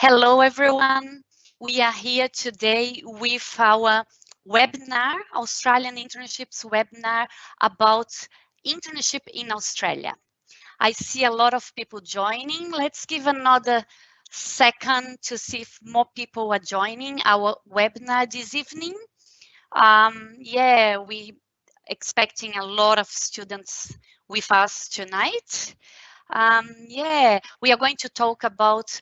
Hello, everyone. We are here today with our webinar, Australian Internships webinar about internship in Australia. I see a lot of people joining. Let's give another second to see if more people are joining our webinar this evening. Yeah, we expecting a lot of students with us tonight. Yeah, we are going to talk about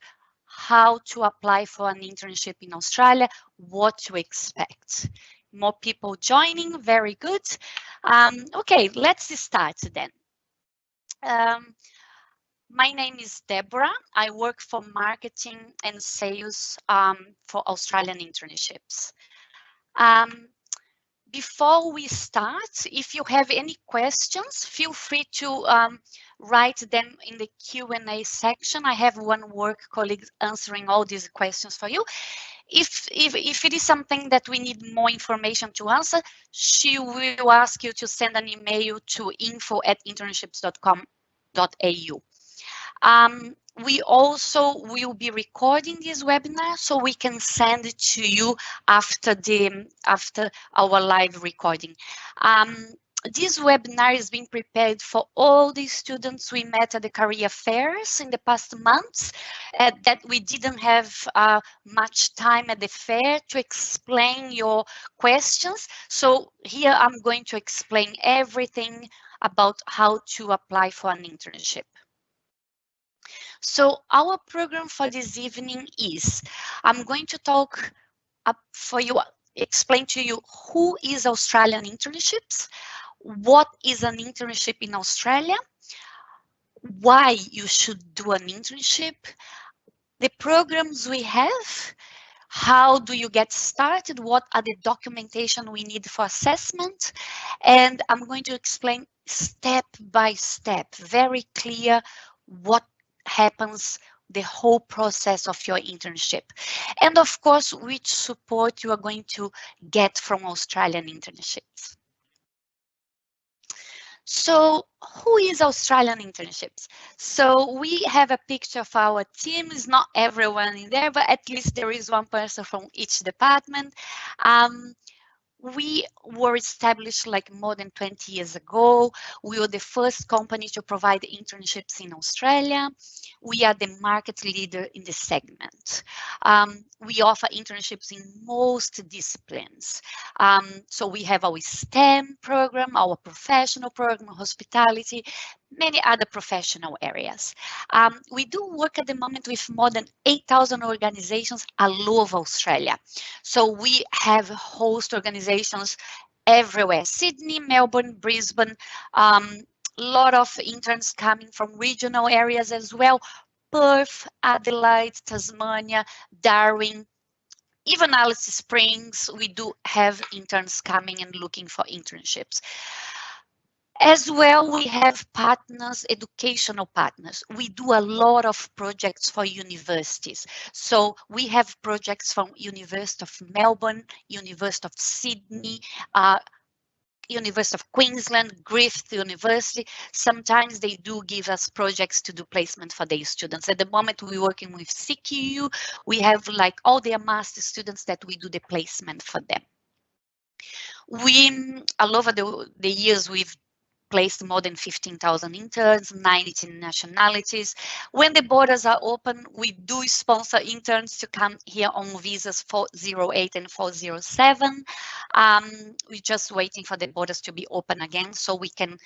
how to apply for an internship in Australia, what to expect. More people joining, very good. Okay, let's start then. Um, my name is Deborah. I work for marketing and sales for Australian internships. Um, Before we start, if you have any questions, feel free to write them in the Q&A section. I have one work colleague answering all these questions for you. If it is something that we need more information to answer, she will ask you to send an email to info@internships.com.au. We also will be recording this webinar so we can send it to you after our live recording. This webinar is being prepared for all the students we met at the career fairs in the past months that we didn't have much time at the fair to explain your questions. So here I'm going to explain everything about how to apply for an internship. So our program for this evening is, I'm going to talk for you, explain to you who is Australian Internships, what is an internship in Australia, why you should do an internship, the programs we have, how do you get started, what are the documentation we need for assessment, and I'm going to explain step by step, very clear what happens, the whole process of your internship. And of course, which support you are going to get from Australian internships. So who is Australian Internships? So we have a picture of our team. It's not everyone in there, but at least there is one person from each department. We were established like more than 20 years ago. We were the first company to provide internships in Australia. We are the market leader in the segment. We offer internships in most disciplines. So we have our STEM program, our professional program, hospitality, many other professional areas. We do work at the moment with more than 8,000 organizations all over Australia. So we have host organizations everywhere, Sydney, Melbourne, Brisbane, lot of interns coming from regional areas as well, Perth, Adelaide, Tasmania, Darwin, even Alice Springs. We do have interns coming and looking for internships. As well, we have partners, educational partners. We do a lot of projects for universities. So we have projects from University of Melbourne, University of Sydney, University of Queensland, Griffith University. Sometimes they do give us projects to do placement for their students. At the moment, we're working with CQU. We have like all their master students that we do the placement for them. We, all over the years, we've placed more than 15,000 interns, 19 nationalities. When the borders are open, we do sponsor interns to come here on visas 408 and 407. We're just waiting for the borders to be open again so we can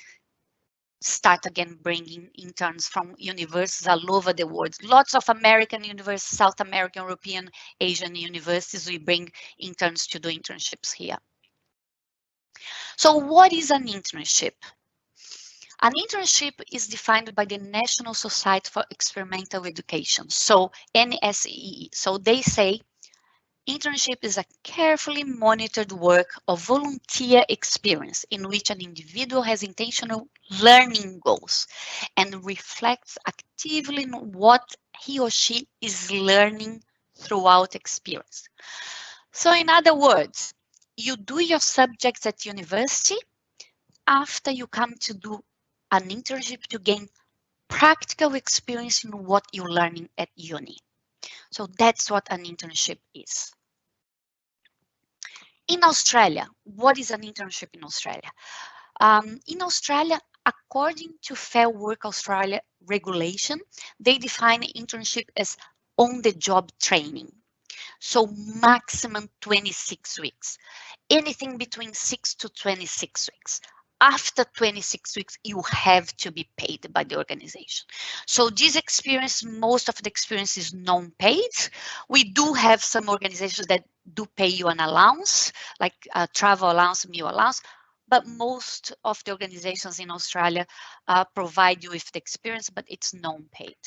start again bringing interns from universities all over the world. Lots of American universities, South American, European, Asian universities, we bring interns to do internships here. So what is an internship? An internship is defined by the National Society for Experimental Education, so NSEE. So they say internship is a carefully monitored work of volunteer experience in which an individual has intentional learning goals and reflects actively on what he or she is learning throughout experience. So in other words, you do your subjects at university. After you come to do an internship to gain practical experience in what you're learning at uni. So that's what an internship is. In Australia, what is an internship in Australia? In Australia, according to Fair Work Australia regulation, they define internship as on-the-job training. So maximum 26 weeks, anything between 6 to 26 weeks. After 26 weeks, you have to be paid by the organization. So this experience, most of the experience is non-paid. We do have some organizations that do pay you an allowance, like travel allowance, meal allowance, but most of the organizations in Australia provide you with the experience, but it's non-paid.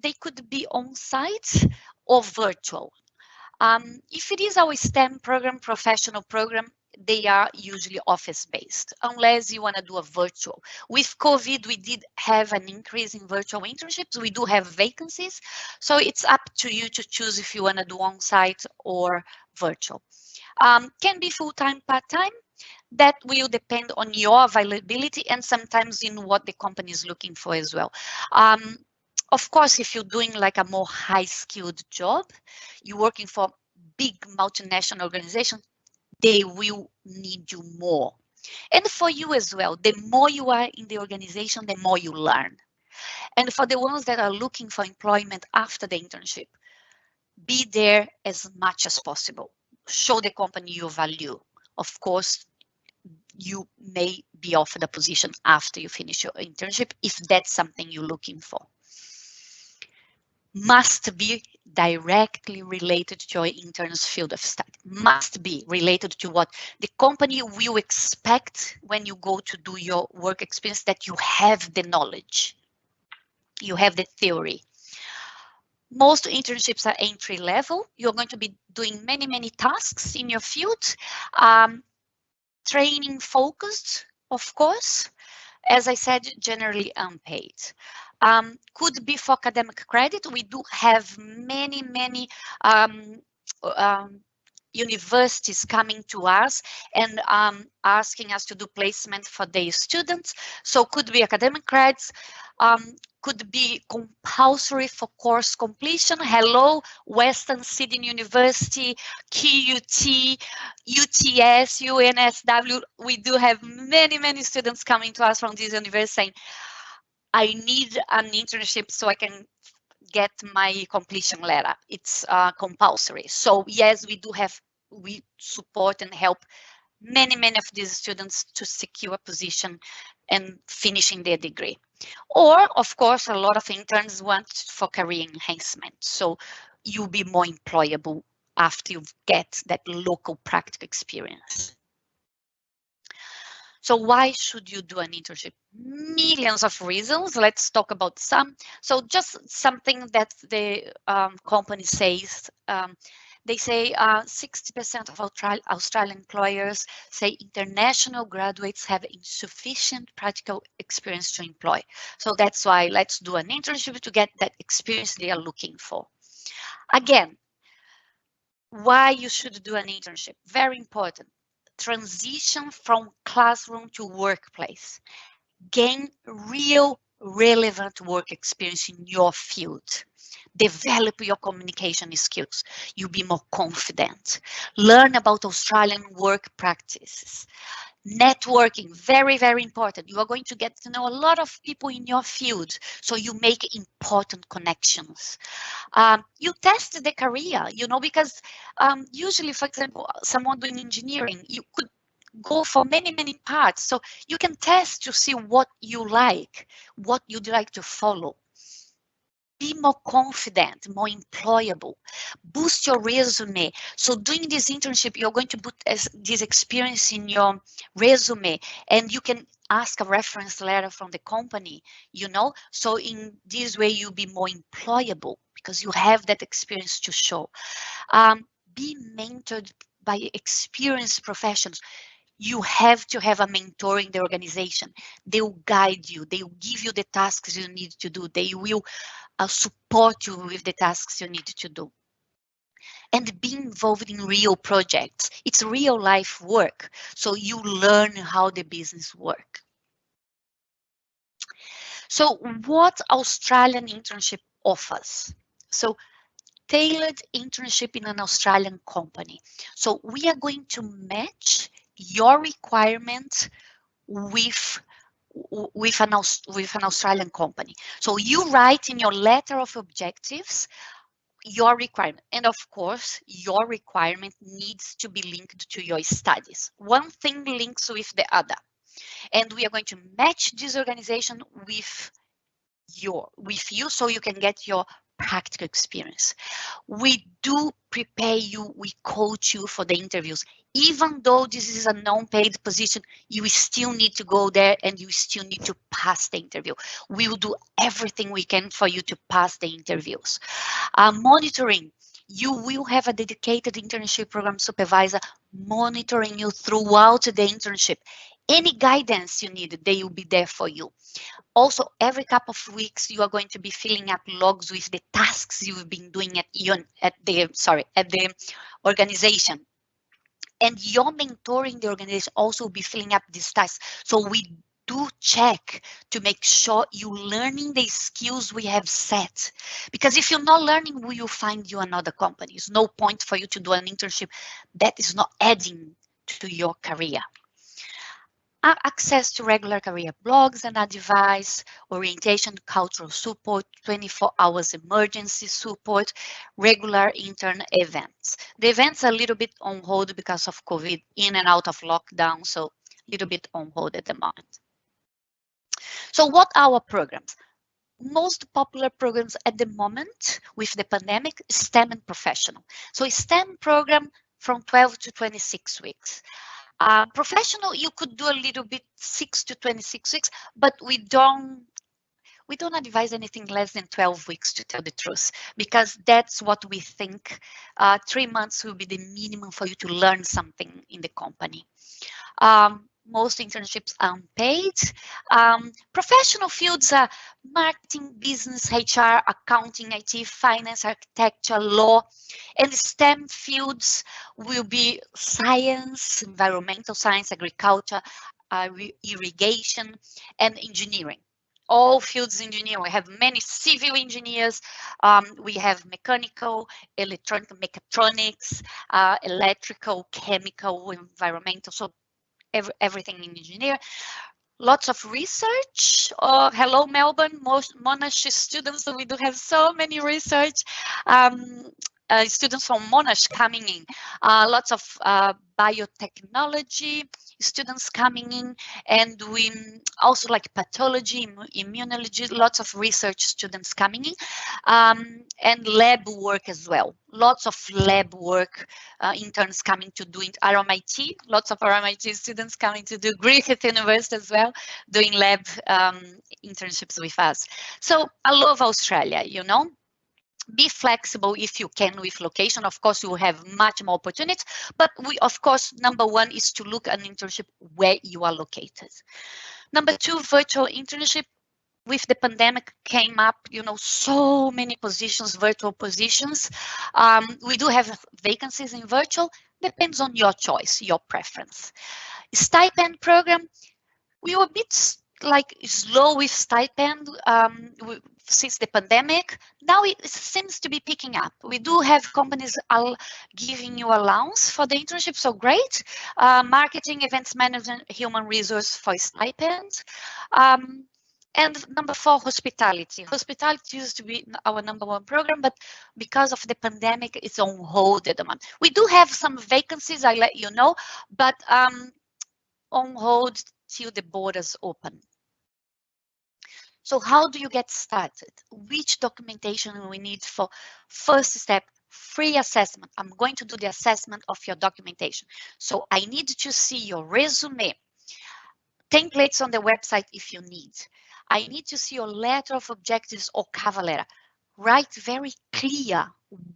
They could be on-site or virtual. If it is our STEM program, professional program, they are usually office-based, unless you want to do a virtual. With COVID, we did have an increase in virtual internships. We do have vacancies, so it's up to you to choose if you want to do on-site or virtual. Can be full-time, part-time. That will depend on your availability and sometimes in what the company is looking for as well. Of course, if you're doing like a more high-skilled job, you're working for big multinational organizations, they will need you more. And for you as well, the more you are in the organization, the more you learn. And for the ones that are looking for employment after the internship, be there as much as possible. Show the company your value. Of course, you may be offered a position after you finish your internship if that's something you're looking for. Must be directly related to your intern's field of study. Must be related to what the company will expect when you go to do your work experience, that you have the knowledge, you have the theory. Most internships are entry level. You're going to be doing many tasks in your field. Training focused, of course. As I said, generally unpaid. Could be for academic credit. We do have many universities coming to us and asking us to do placement for their students. So could be academic credits, could be compulsory for course completion. Hello, Western Sydney University, QUT, UTS, UNSW. We do have many students coming to us from this university saying, I need an internship so I can get my completion letter. It's compulsory. So yes, we support and help many of these students to secure a position and finishing their degree. Or of course, a lot of interns want for career enhancement. So you'll be more employable after you get that local practical experience. So why should you do an internship? Millions of reasons. Let's talk about some. So just something that the company says. They say 60% of Australian employers say international graduates have insufficient practical experience to employ. So that's why let's do an internship to get that experience they are looking for. Again, why you should do an internship? Very important. Transition from classroom to workplace. Gain real relevant work experience in your field. Develop your communication skills. You'll be more confident. Learn about Australian work practices. Networking, very important. You are going to get to know a lot of people in your field, so you make important connections. You test the career, because usually, for example, someone doing engineering, you could go for many parts, so you can test to see what you like, what you'd like to follow. Be more confident, more employable, boost your resume. So doing this internship, you're going to put this experience in your resume, and you can ask a reference letter from the company, so in this way you'll be more employable because you have that experience to show. Be mentored by experienced professionals. You have to have a mentor in the organization. They will guide you. They will give you the tasks you need to do. They will support you with the tasks you need to do. And be involved in real projects. It's real life work. So you learn how the business works. So what Australian internship offers? So tailored internship in an Australian company. So we are going to match your requirement with with an Australian company. So you write in your letter of objectives your requirement, and of course your requirement needs to be linked to your studies. One thing links with the other, and we are going to match this organization with you so you can get your practical experience. We do prepare you, we coach you for the interviews. Even though this is a non-paid position, you still need to go there and you still need to pass the interview. We will do everything we can for you to pass the interviews. Monitoring. You will have a dedicated internship program supervisor monitoring you throughout the internship. Any guidance you need, they will be there for you. Also, every couple of weeks, you are going to be filling up logs with the tasks you've been doing at the organization. And your mentor in the organization also will be filling up these tasks. So we do check to make sure you're learning the skills we have set. Because if you're not learning, we will find you another company. There's no point for you to do an internship that is not adding to your career. Access to regular career blogs and advice, orientation, cultural support, 24 hours emergency support, regular intern events. The events are a little bit on hold because of COVID, in and out of lockdown, so a little bit on hold at the moment. So what are our programs? Most popular programs at the moment with the pandemic, STEM and professional. So a STEM program from 12 to 26 weeks. Professional, you could do a little bit 6 to 26 weeks, but we don't advise anything less than 12 weeks, to tell the truth, because that's what we think 3 months will be the minimum for you to learn something in the company. Most internships are unpaid. Professional fields are marketing, business, HR, accounting, IT, finance, architecture, law, and STEM fields will be science, environmental science, agriculture, irrigation, and engineering. All fields engineering. We have many civil engineers. We have mechanical, electronic, mechatronics, electrical, chemical, environmental. So everything in engineer. Lots of research. Hello, Melbourne, Monash students. So we do have so many research students from Monash coming in. Lots of biotechnology students coming in, and we also like pathology, immunology, lots of research students coming in, and lab work as well. Lots of lab work interns coming to do it. RMIT, lots of RMIT students coming to do Griffith University as well, doing lab internships with us. So I love Australia, you know. Be flexible if you can with location. Of course, you will have much more opportunities, but we, of course, number one is to look at an internship where you are located. Number two, virtual internship. With the pandemic came up, you know, so many positions, virtual positions. We do have vacancies in virtual, depends on your choice, your preference. Stipend program, we were a bit like slow with stipend since the pandemic. Now it seems to be picking up. We do have companies giving you allowance for the internship, so great. Marketing, events management, human resource for stipends. And number four, hospitality. Hospitality used to be our number one program, but because of the pandemic, it's on hold at the moment. We do have some vacancies, I let you know, but on hold till the borders open. So how do you get started? Which documentation we need for first step? Free assessment. I'm going to do the assessment of your documentation. So I need to see your resume, templates on the website if you need. I need to see your letter of objectives or cover letter. Write very clear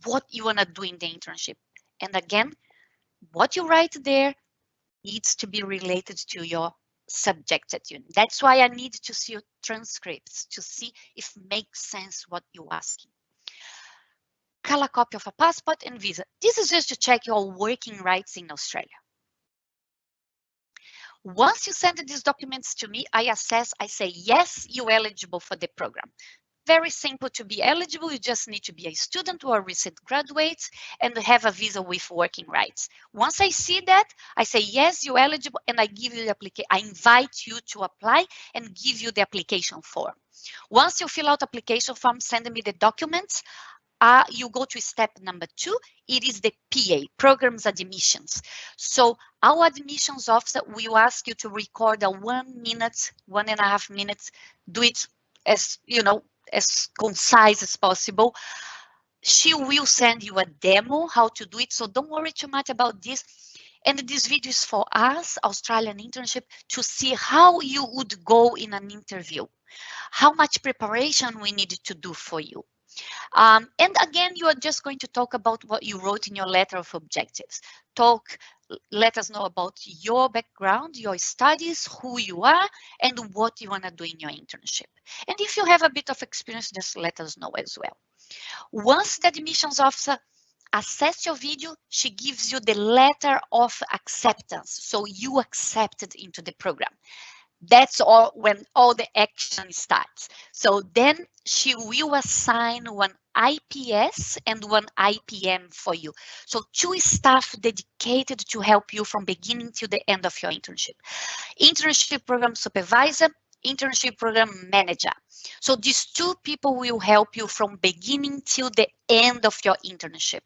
what you want to do in the internship. And again, what you write there needs to be related to your subject at uni. That's why I need to see your transcripts to see if it makes sense what you're asking. Color copy of a passport and visa. This is just to check your working rights in Australia. Once you send these documents to me, I assess, I say, yes, you're eligible for the program. Very simple to be eligible. You just need to be a student or a recent graduate and have a visa with working rights. Once I see that, I say, yes, you're eligible, and I give you the application. I invite you to apply and give you the application form. Once you fill out application form, send me the documents. You go to step number 2. It is the PA, programs admissions. So our admissions officer will ask you to record a 1 minute, 1.5 minutes, do it as, you know, as concise as possible. She will send you a demo how to do it, so don't worry too much about this. And this video is for us, Australian Internship, to see how you would go in an interview, how much preparation we need to do for you. And again, you are just going to talk about what you wrote in your letter of objectives. Let us know about your background, your studies, who you are, and what you want to do in your internship. And if you have a bit of experience, just let us know as well. Once the admissions officer assess your video, she gives you the letter of acceptance. So you accepted into the program. That's all when all the action starts. So then she will assign one IPS and one IPM for you. So 2 staff dedicated to help you from beginning to the end of your internship. Internship program supervisor, internship program manager. So these 2 people will help you from beginning till the end of your internship.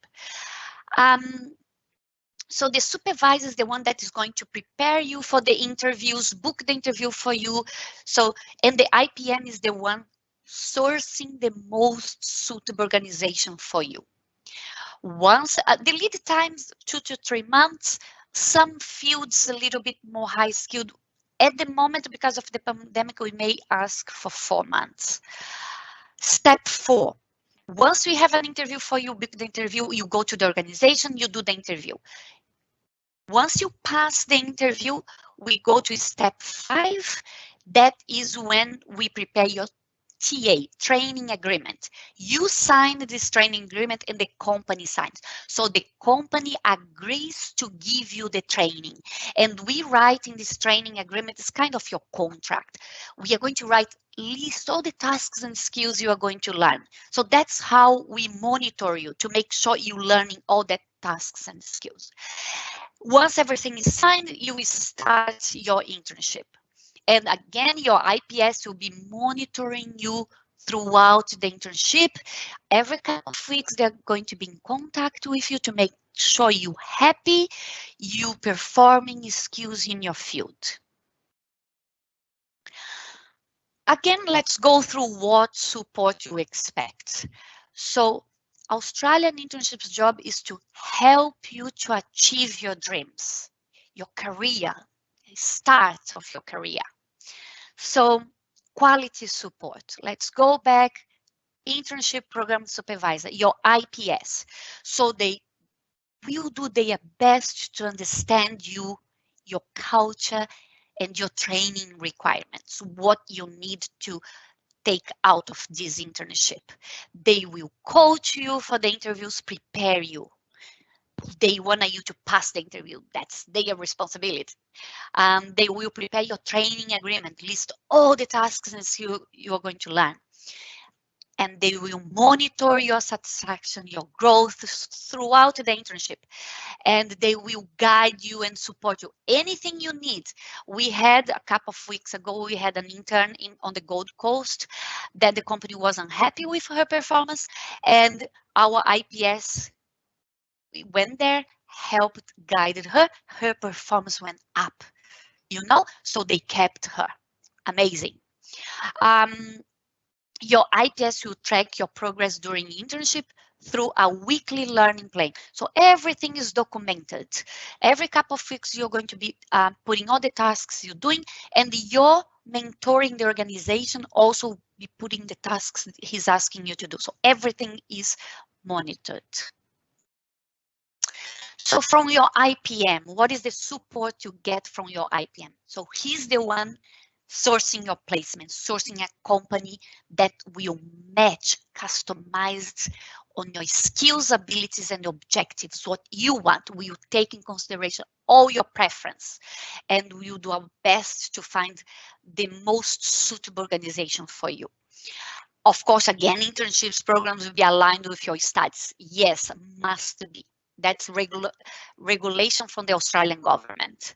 So the supervisor is the one that is going to prepare you for the interviews, book the interview for you. So, and the IPM is the one sourcing the most suitable organization for you. Once the lead times 2 to 3 months, some fields a little bit more high skilled. At the moment, because of the pandemic, we may ask for 4 months. Step 4. Once we have an interview for you, book the interview, you go to the organization, you do the interview. Once you pass the interview, we go to step 5. That is when we prepare your TA, training agreement. You sign this training agreement and the company signs. So the company agrees to give you the training. And we write in this training agreement, it's kind of your contract. We are going to list all the tasks and skills you are going to learn. So that's how we monitor you to make sure you're learning all the tasks and skills. Once everything is signed, you will start your internship. And again, your IPS will be monitoring you throughout the internship. Every couple of weeks, they're going to be in contact with you to make sure you're happy, you performing skills in your field. Again, let's go through what support you expect. So Australian Internships job is to help you to achieve your dreams, your career, start of your career. So quality support. Let's go back. Internship Program Supervisor, your IPS. So they will do their best to understand you, your culture, and your training requirements, what you need to take out of this internship. They will coach you for the interviews, prepare you. They want you to pass the interview. That's their responsibility. They will prepare your training agreement, list all the tasks and skills you are going to learn. And they will monitor your satisfaction, your growth throughout the internship. And they will guide you and support you. Anything you need. We had a couple of weeks ago, we had an intern on the Gold Coast that the company was unhappy with her performance. And our IPS went there, helped, guided her. Her performance went up, you know, so they kept her. Amazing. Your IPS will track your progress during internship through a weekly learning plan. So everything is documented. Every couple of weeks, you're going to be putting all the tasks you're doing, and you're mentoring the organization also be putting the tasks he's asking you to do. So everything is monitored. So from your IPM, what is the support you get from your IPM? So he's the one sourcing your placement, sourcing a company that will match, customized on your skills, abilities, and objectives, what you want. We will take in consideration all your preference, and we will do our best to find the most suitable organization for you. Of course, again, internships programs will be aligned with your studies. Yes, must be. That's regulation from the Australian government.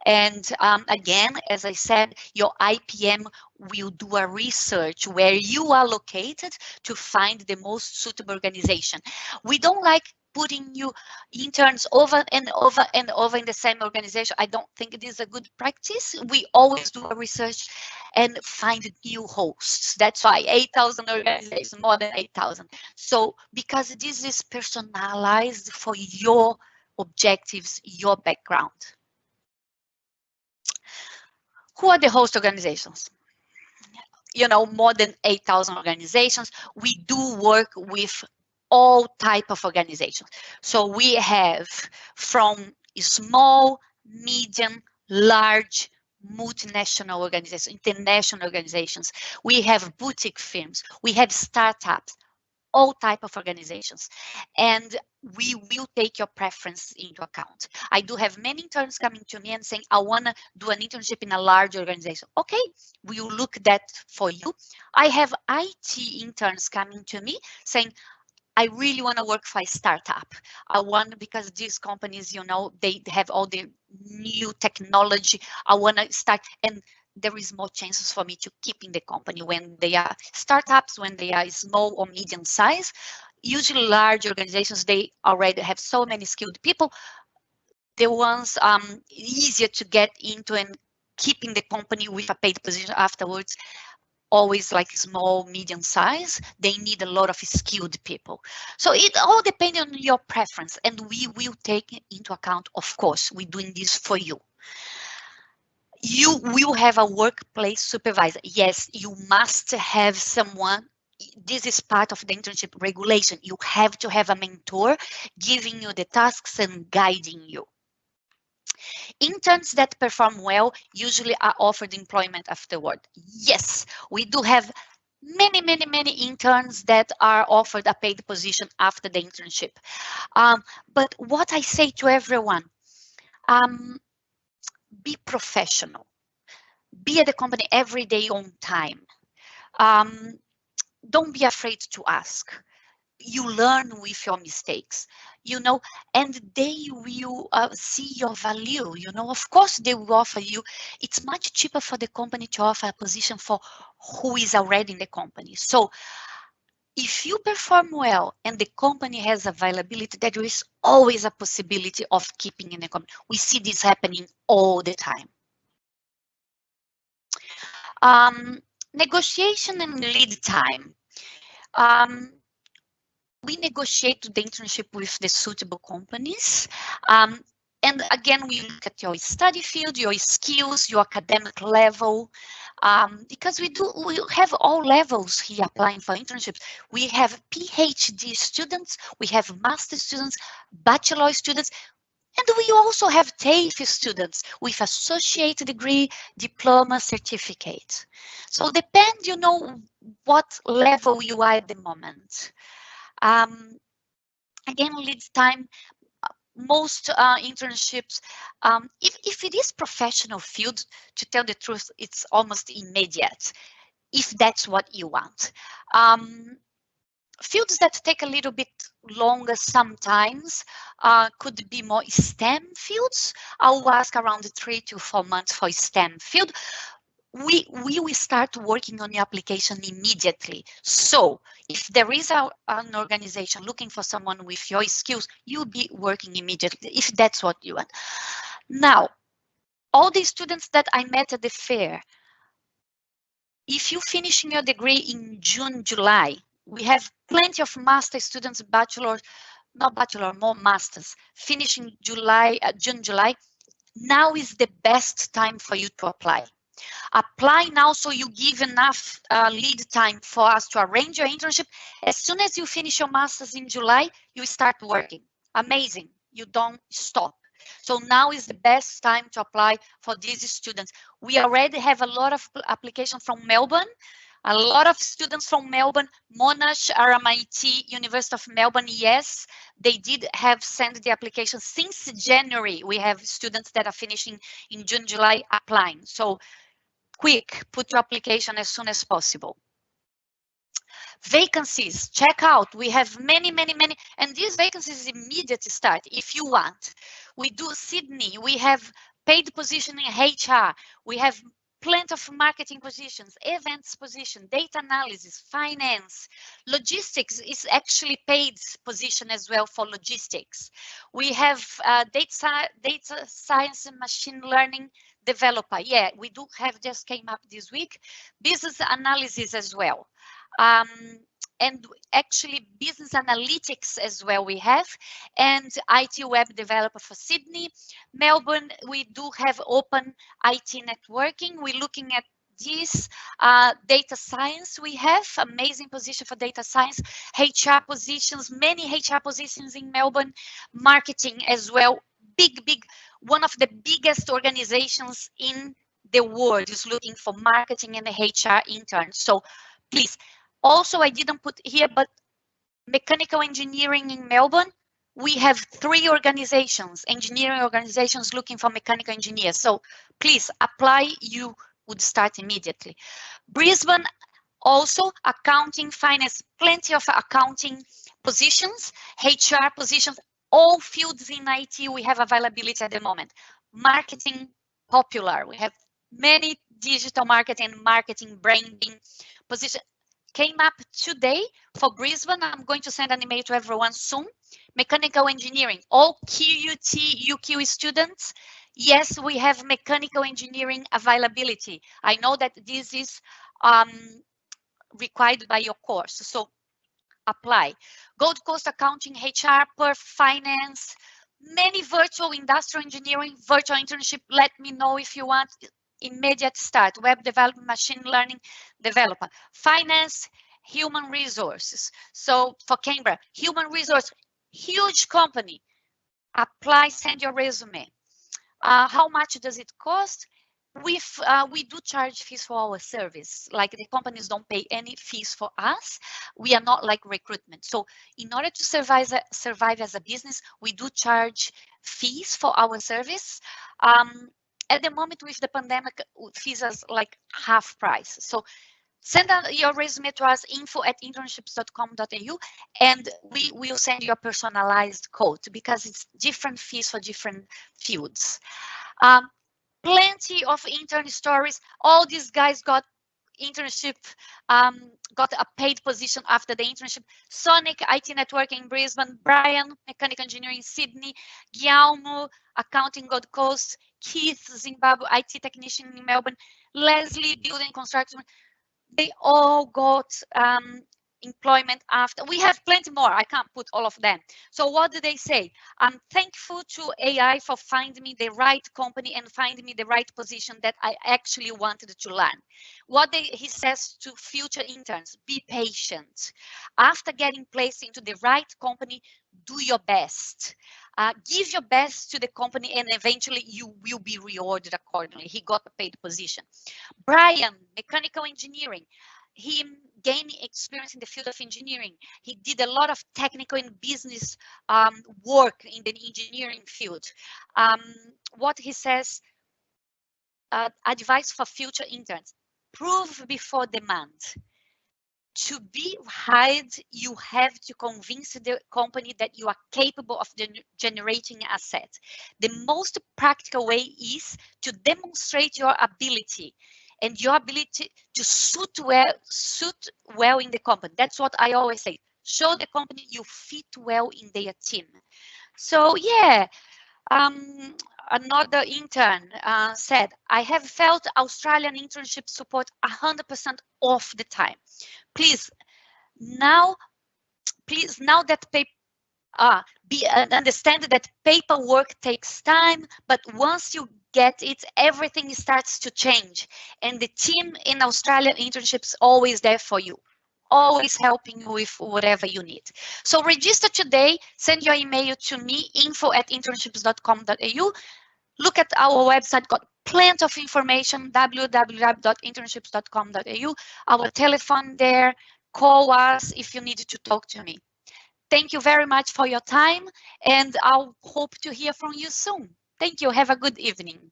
And again, as I said, your IPM will do a research where you are located to find the most suitable organization. We don't like putting you interns over and over and over in the same organization. I don't think it is a good practice. We always do a research and find new hosts. That's why 8,000 organizations, more than 8,000. So because this is personalized for your objectives, your background. Who are the host organizations? You know, more than 8,000 organizations. We do work with all type of organizations. So we have from small, medium, large, multinational organizations, international organizations. We have boutique firms. We have startups, all type of organizations, and we will take your preference into account. I do have many interns coming to me and saying, I want to do an internship in a large organization. Okay, we will look that for you. I have IT interns coming to me saying, I really want to work for a startup. I want, because these companies, you know, they have all the new technology. I want to start, and there is more chances for me to keep in the company when they are startups, when they are small or medium size. Usually large organizations, they already have so many skilled people. The ones easier to get into and keep in the company with a paid position afterwards, always like small, medium size, they need a lot of skilled people. So it all depends on your preference, and we will take into account, of course, we're doing this for you. You will have a workplace supervisor. Yes, you must have someone. This is part of the internship regulation. You have to have a mentor giving you the tasks and guiding you. Interns that perform well usually are offered employment afterward. Yes, we do have many interns that are offered a paid position after the internship. But what I say to everyone, be professional. Be at the company every day on time. Don't be afraid to ask. You learn with your mistakes, you know, and they will see your value. You know, of course, they will offer you. It's much cheaper for the company to offer a position for who is already in the company. So if you perform well and the company has availability, there is always a possibility of keeping in the company. We see this happening all the time. Negotiation and lead time. We negotiate the internship with the suitable companies. And again, we look at your study field, your skills, your academic level, because we have all levels here applying for internships. We have PhD students, we have master students, bachelor students, and we also have TAFE students with associate degree, diploma, certificate. So depend, you know, what level you are at the moment. Again, lead time, most internships, if it is professional field, to tell the truth, it's almost immediate, if that's what you want. Fields that take a little bit longer sometimes could be more STEM fields. I will ask around 3 to 4 months for STEM field. We will start working on your application immediately. So if there is an organization looking for someone with your skills, you'll be working immediately if that's what you want. Now, all the students that I met at the fair, if you're finishing your degree in June, July, we have plenty of master students, bachelor, not bachelor, more masters, finishing July, June, July. Now is the best time for you to apply. Apply now so you give enough lead time for us to arrange your internship. As soon as you finish your master's in July, you start working. Amazing. You don't stop. So now is the best time to apply for these students. We already have a lot of applications from Melbourne. A lot of students from Melbourne, Monash, RMIT, University of Melbourne, yes, they did have sent the application since January. We have students that are finishing in June, July applying. So quick, put your application as soon as possible. Vacancies, check out. We have many, and these vacancies immediate start if you want. We do Sydney, we have paid position in HR, we have plenty of marketing positions, events position, data analysis, finance, logistics is actually paid position as well for logistics. We have data science and machine learning developer. Yeah, we do have, just came up this week, business analysis as well. And actually business analytics as well we have, and IT web developer for Sydney. Melbourne, we do have open IT networking. We're looking at this data science. We have amazing position for data science, HR positions, many HR positions in Melbourne, marketing as well. Big, one of the biggest organizations in the world is looking for marketing and HR interns. So please, also I didn't put here, but mechanical engineering in Melbourne, we have 3 organizations, engineering organizations looking for mechanical engineers. So please apply, you would start immediately. Brisbane, also accounting, finance, plenty of accounting positions, HR positions, all fields in IT we have availability at the moment. Marketing, popular. We have many digital marketing, branding positions. Came up today for Brisbane. I'm going to send an email to everyone soon. Mechanical engineering, all QUT, UQ students. Yes, we have mechanical engineering availability. I know that this is required by your course, so apply. Gold Coast accounting, HR, perf, finance, many virtual industrial engineering, virtual internship. Let me know if you want. Immediate start, web development, machine learning developer, finance, human resources. So for Canberra, human resource, huge company, apply, send your resume. How much does it cost? We do charge fees for our service. Like the companies don't pay any fees for us. We are not like recruitment. So in order to survive as a business, we do charge fees for our service. At the moment with the pandemic, fees are like half price. So send your resume to us, info@internships.com.au, and we will send you a personalized code because it's different fees for different fields. Plenty of intern stories. All these guys got internship, got a paid position after the internship. Sonic, IT networking in Brisbane. Brian, mechanical engineering Sydney. Guillermo, accounting Gold Coast. Keith, Zimbabwe, IT technician in Melbourne. Leslie, building construction. They all got employment after. We have plenty more. I can't put all of them. So what do they say? I'm thankful to AI for finding me the right company and finding me the right position that I actually wanted to learn. What he says to future interns, be patient. After getting placed into the right company, do your best. Give your best to the company and eventually you will be rewarded accordingly. He got a paid position. Brian, mechanical engineering. He gained experience in the field of engineering. He did a lot of technical and business work in the engineering field. What he says, advice for future interns, prove before demand. To be hired, you have to convince the company that you are capable of generating assets. The most practical way is to demonstrate your ability and your ability to suit well in the company. That's what I always say. Show the company you fit well in their team. So yeah, another intern said, I have felt Australian internship support 100% of the time. Please, now that understand that paperwork takes time, but once you get it, everything starts to change. And the team in Australian internships always there for you, always helping you with whatever you need. So register today, send your email to me, info@internships.com.au. Look at our website, got plenty of information, www.internships.com.au. Our telephone there, call us if you need to talk to me. Thank you very much for your time, and I'll hope to hear from you soon. Thank you. Have a good evening.